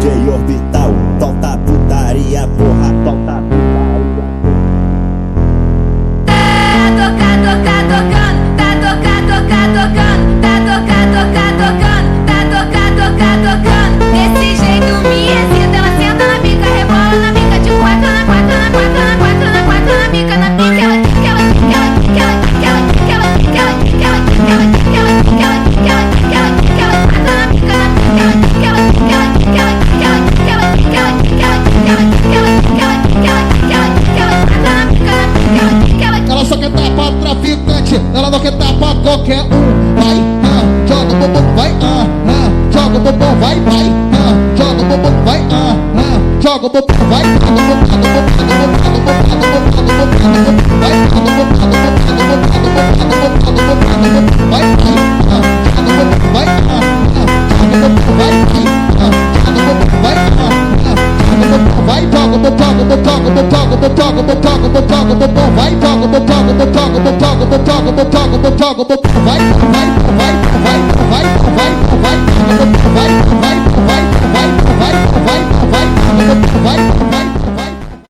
DJ Orbital, solta putaria, porra, solta putaria. Desse jeito me excita, ela senta na pica, rebola na pica, de quatro na quatro, na quatro, na quatro, na quatro, na pica, na pica. Ela só quer dar pra traficante, ela não quer dar pra qualquer um. Vai, joga o bumbum, vai, joga o bumbum, vai, joga o bumbum, vai, joga o bumbum, vai, vai,